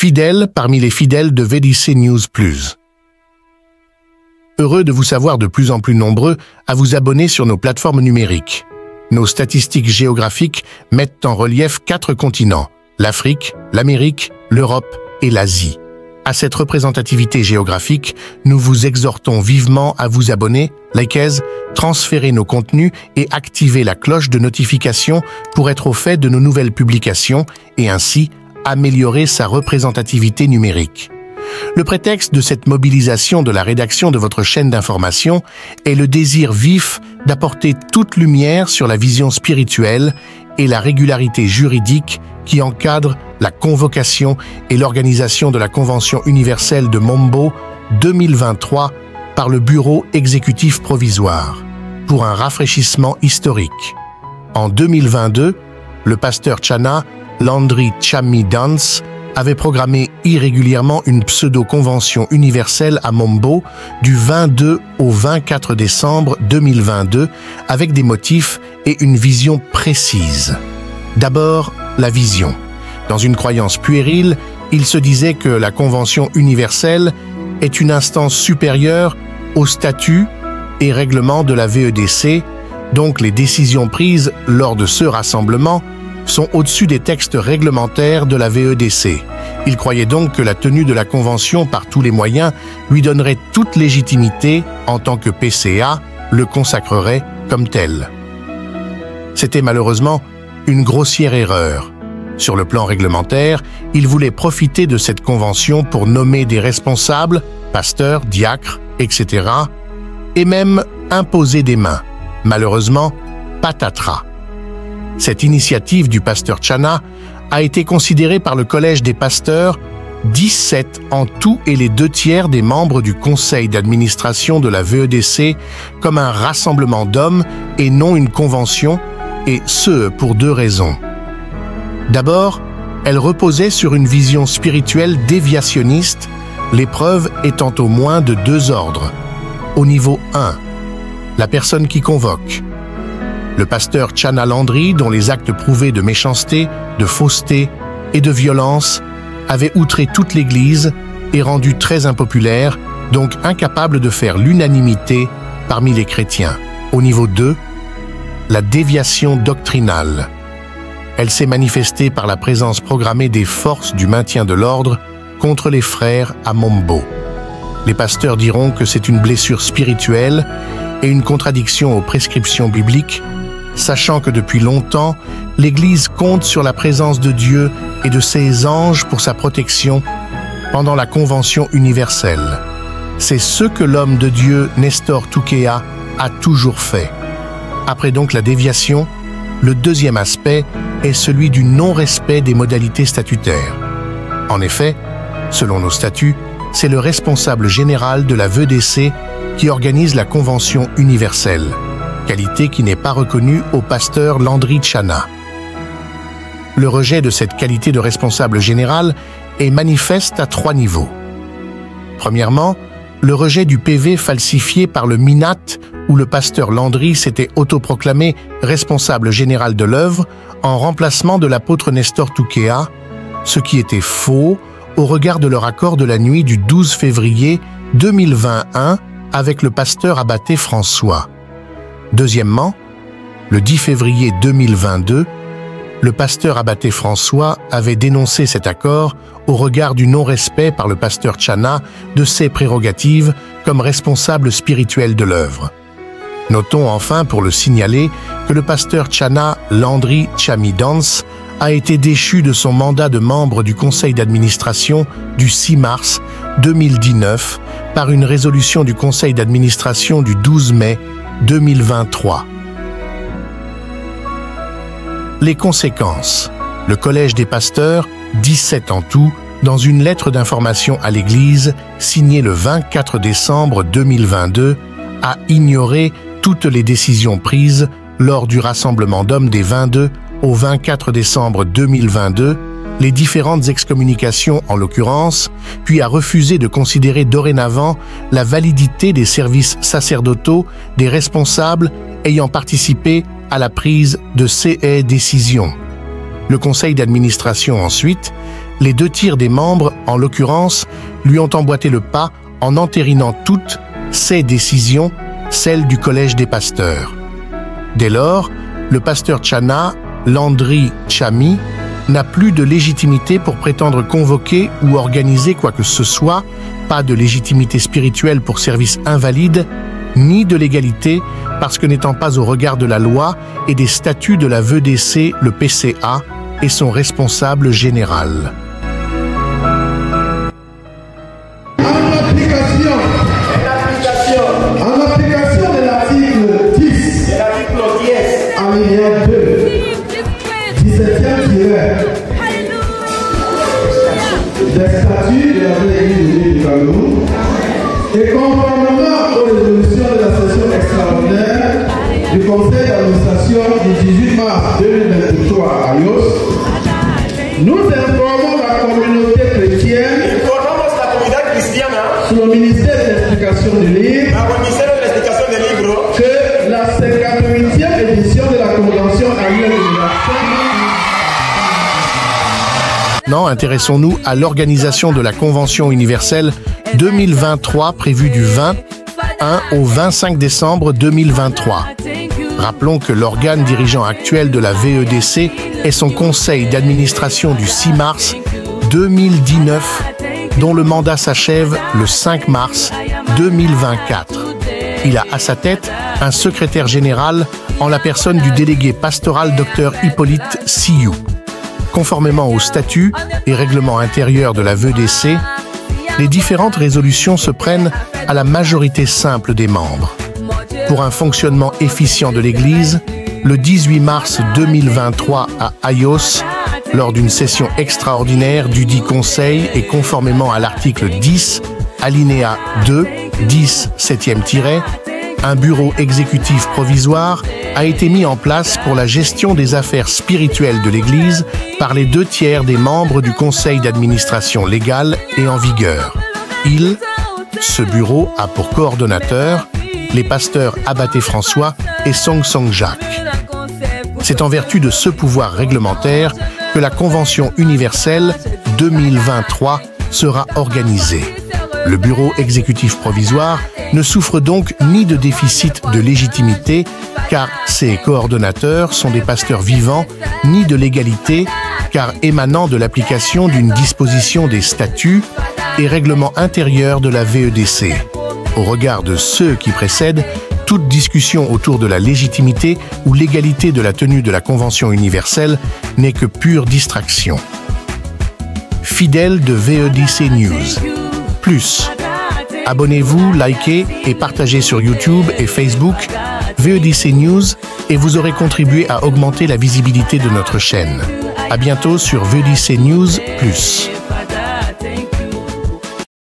fidèle parmi les fidèles de VDC News Plus. Heureux de vous savoir de plus en plus nombreux à vous abonner sur nos plateformes numériques. Nos statistiques géographiques mettent en relief 4 continents, l'Afrique, l'Amérique, l'Europe et l'Asie. À cette représentativité géographique, nous vous exhortons vivement à vous abonner, likez, transférer nos contenus et activer la cloche de notification pour être au fait de nos nouvelles publications et ainsi améliorer sa représentativité numérique. Le prétexte de cette mobilisation de la rédaction de votre chaîne d'information est le désir vif d'apporter toute lumière sur la vision spirituelle et la régularité juridique qui encadre la convocation et l'organisation de la Convention universelle de Mombo 2023 par le Bureau exécutif provisoire, pour un rafraîchissement historique. En 2022, le pasteur Chana Landry Chammy Dance avait programmé irrégulièrement une pseudo-convention universelle à Mombo du 22 au 24 décembre 2022 avec des motifs et une vision précise. D'abord, la vision. Dans une croyance puérile, il se disait que la Convention universelle est une instance supérieure aux statuts et règlements de la VEDC, donc les décisions prises lors de ce rassemblement sont au-dessus des textes réglementaires de la VEDC. Il croyait donc que la tenue de la Convention par tous les moyens lui donnerait toute légitimité en tant que PCA, le consacrerait comme tel. C'était malheureusement une grossière erreur. Sur le plan réglementaire, il voulait profiter de cette convention pour nommer des responsables, pasteurs, diacres, etc., et même imposer des mains. Malheureusement, patatras. Cette initiative du pasteur Chana a été considérée par le Collège des pasteurs, 17 en tout et les 2/3 des membres du conseil d'administration de la VEDC, comme un rassemblement d'hommes et non une convention, et ce pour 2 raisons. D'abord, elle reposait sur une vision spirituelle déviationniste, les preuves étant au moins de 2 ordres. Au niveau 1, la personne qui convoque. Le pasteur Chana Landry, dont les actes prouvés de méchanceté, de fausseté et de violence avaient outré toute l'Église et rendu très impopulaire, donc incapable de faire l'unanimité parmi les chrétiens. Au niveau 2, la déviation doctrinale. Elle s'est manifestée par la présence programmée des forces du maintien de l'ordre contre les frères à Mombo. Les pasteurs diront que c'est une blessure spirituelle et une contradiction aux prescriptions bibliques, sachant que depuis longtemps, l'Église compte sur la présence de Dieu et de ses anges pour sa protection pendant la Convention universelle. C'est ce que l'homme de Dieu, Nestor Toukéa, a toujours fait. Après donc la déviation, le deuxième aspect est celui du non-respect des modalités statutaires. En effet, selon nos statuts, c'est le responsable général de la VEDC qui organise la Convention universelle, qualité qui n'est pas reconnue au pasteur Landry Chana. Le rejet de cette qualité de responsable général est manifeste à 3 niveaux. Premièrement, le rejet du PV falsifié par le MINAT où le pasteur Landry s'était autoproclamé responsable général de l'œuvre en remplacement de l'apôtre Nestor Toukéa, ce qui était faux au regard de leur accord de la nuit du 12 février 2021 avec le pasteur abbé François. Deuxièmement, le 10 février 2022, le pasteur abbé François avait dénoncé cet accord au regard du non-respect par le pasteur Chana de ses prérogatives comme responsable spirituel de l'œuvre. Notons enfin, pour le signaler, que le pasteur Chana Landry Chammy Dance a été déchu de son mandat de membre du conseil d'administration du 6 mars 2019 par une résolution du conseil d'administration du 12 mai 2023. Les conséquences. Le Collège des pasteurs, 17 en tout, dans une lettre d'information à l'Église signée le 24 décembre 2022, a ignoré toutes les décisions prises lors du rassemblement d'hommes des 22 au 24 décembre 2022, les différentes excommunications en l'occurrence, puis a refusé de considérer dorénavant la validité des services sacerdotaux des responsables ayant participé à la prise de ces décisions. Le conseil d'administration ensuite. Les 2 tiers des membres, en l'occurrence, lui ont emboîté le pas en entérinant toutes ces décisions, celles du collège des pasteurs. Dès lors, le pasteur Tchana, Landry Tchami, n'a plus de légitimité pour prétendre convoquer ou organiser quoi que ce soit, pas de légitimité spirituelle pour service invalide, ni de légalité parce que n'étant pas au regard de la loi et des statuts de la VEDC, le PCA, et son responsable général. En application de l'article 10, alinéa 2, 17e tiret des statuts de la Église du Cameroun, et conformément aux résolutions de la session extraordinaire du Conseil d'administration du 18 mars 2023 à Yos, nous informons la communauté chrétienne sous le ministère de l'explication du livre que la 58e édition de la Convention annuelle universelle. Non, intéressons-nous à l'organisation de la Convention universelle 2023 prévue du 21 au 25 décembre 2023. Rappelons que l'organe dirigeant actuel de la VEDC est son conseil d'administration du 6 mars 2019, dont le mandat s'achève le 5 mars 2024. Il a à sa tête un secrétaire général en la personne du délégué pastoral Dr Hippolyte Siou. Conformément aux statuts et règlements intérieurs de la VEDC, les différentes résolutions se prennent à la majorité simple des membres. Pour un fonctionnement efficient de l'Église, le 18 mars 2023 à Ayos, lors d'une session extraordinaire du dit Conseil et conformément à l'article 10, alinéa 2, 10, 7e tiret, un bureau exécutif provisoire a été mis en place pour la gestion des affaires spirituelles de l'Église par les 2 tiers des membres du Conseil d'administration légal et en vigueur. Ce bureau a pour coordonnateurs les pasteurs Abaté François et Song Song Jacques. C'est en vertu de ce pouvoir réglementaire que la Convention universelle 2023 sera organisée. Le bureau exécutif provisoire ne souffre donc ni de déficit de légitimité, car ses coordonnateurs sont des pasteurs vivants, ni de légalité, car émanant de l'application d'une disposition des statuts et règlements intérieurs de la VEDC. Au regard de ceux qui précèdent, toute discussion autour de la légitimité ou légalité de la tenue de la Convention universelle n'est que pure distraction. Fidèles de VEDC News. Plus. Abonnez-vous, likez et partagez sur YouTube et Facebook VEDC News et vous aurez contribué à augmenter la visibilité de notre chaîne. À bientôt sur VEDC News+.